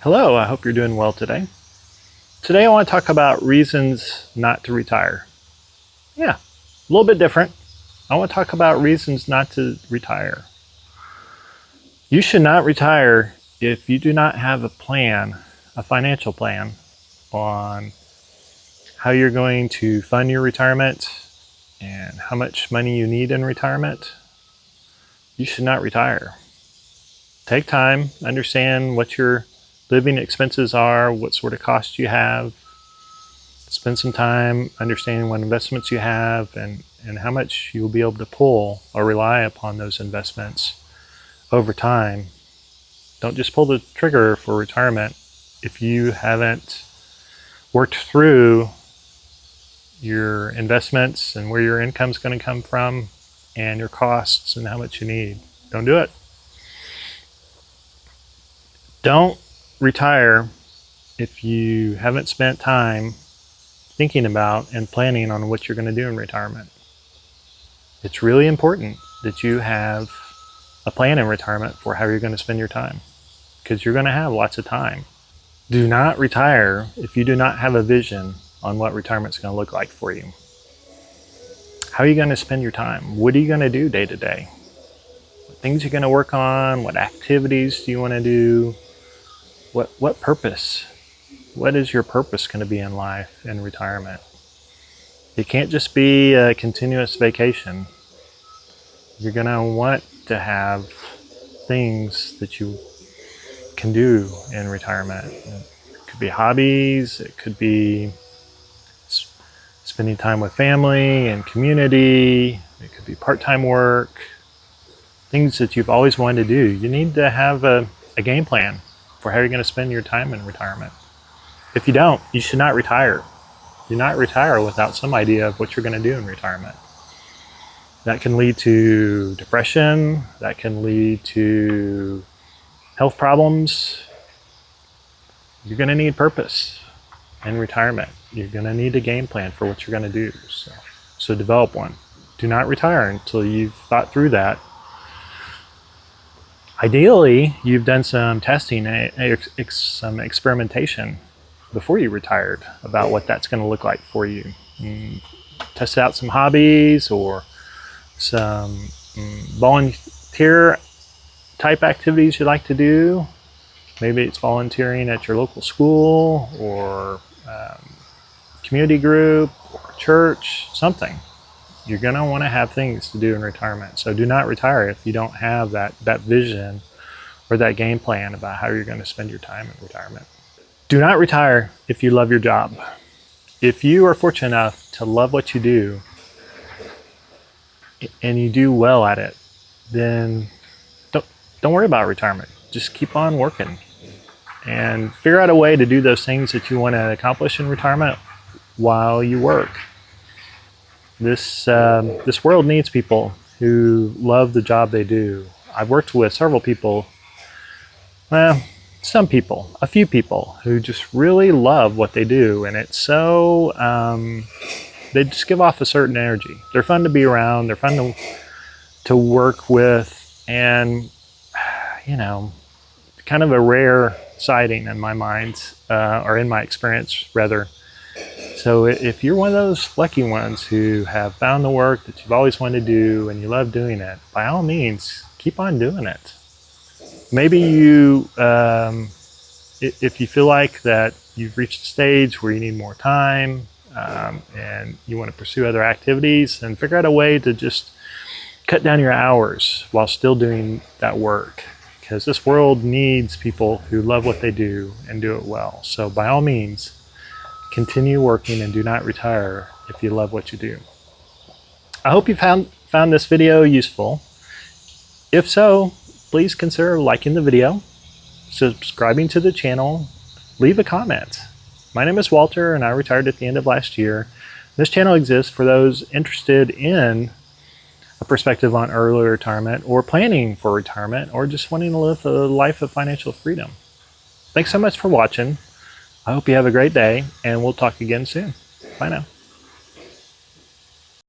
Hello, I hope you're doing well today. Today I want to talk about reasons not to retire. Yeah, a little bit different. I want to talk about reasons not to retire. You should not retire if you do not have a plan, a financial plan on how you're going to fund your retirement and how much money you need in retirement. You should not retire. Take time, understand what your living expenses are, what sort of costs you have. Spend some time understanding what investments you have and how much you'll be able to pull or rely upon those investments over time. Don't just pull the trigger for retirement if you haven't worked through your investments and where your income's going to come from and your costs and how much you need. Don't do it. Don't retire if you haven't spent time thinking about and planning on what you're going to do in retirement. It's really important that you have a plan in retirement for how you're going to spend your time, because you're going to have lots of time. Do not retire if you do not have a vision on what retirement's going to look like for you. How are you going to spend your time? What are you going to do day to day? What things are you going to work on? What activities do you want to do? What purpose? What is your purpose going to be in life in retirement? It can't just be a continuous vacation. You're going to want to have things that you can do in retirement. It could be hobbies. It could be spending time with family and community. It could be part-time work. Things that you've always wanted to do. You need to have a game plan for how you're going to spend your time in retirement. If you don't, you should not retire. Do not retire without some idea of what you're going to do in retirement. That can lead to depression. That can lead to health problems. You're going to need purpose in retirement. You're going to need a game plan for what you're going to do. So develop one. Do not retire until you've thought through that. Ideally, you've done some testing, some experimentation before you retired about what that's going to look like for you. Test out some hobbies or some volunteer type activities you like to do. Maybe it's volunteering at your local school or community group or church, something. You're going to want to have things to do in retirement. So do not retire if you don't have that vision or that game plan about how you're going to spend your time in retirement. Do not retire if you love your job. If you are fortunate enough to love what you do and you do well at it, then don't worry about retirement. Just keep on working and figure out a way to do those things that you want to accomplish in retirement while you work. This world needs people who love the job they do. I've worked with several people, a few people who just really love what they do, and it's so, they just give off a certain energy. They're fun to be around, they're fun to work with, and, kind of a rare sighting in my mind, or in my experience, rather. So if you're one of those lucky ones who have found the work that you've always wanted to do and you love doing it, by all means, keep on doing it. Maybe you, if you feel like that you've reached a stage where you need more time and you want to pursue other activities, then figure out a way to just cut down your hours while still doing that work. Because this world needs people who love what they do and do it well. So by all means, continue working and do not retire if you love what you do. I hope you found this video useful. If so, please consider liking the video, subscribing to the channel, leave a comment. My name is Walter and I retired at the end of last year. This channel exists for those interested in a perspective on early retirement or planning for retirement or just wanting to live a life of financial freedom. Thanks so much for watching. I hope you have a great day, and we'll talk again soon. Bye now.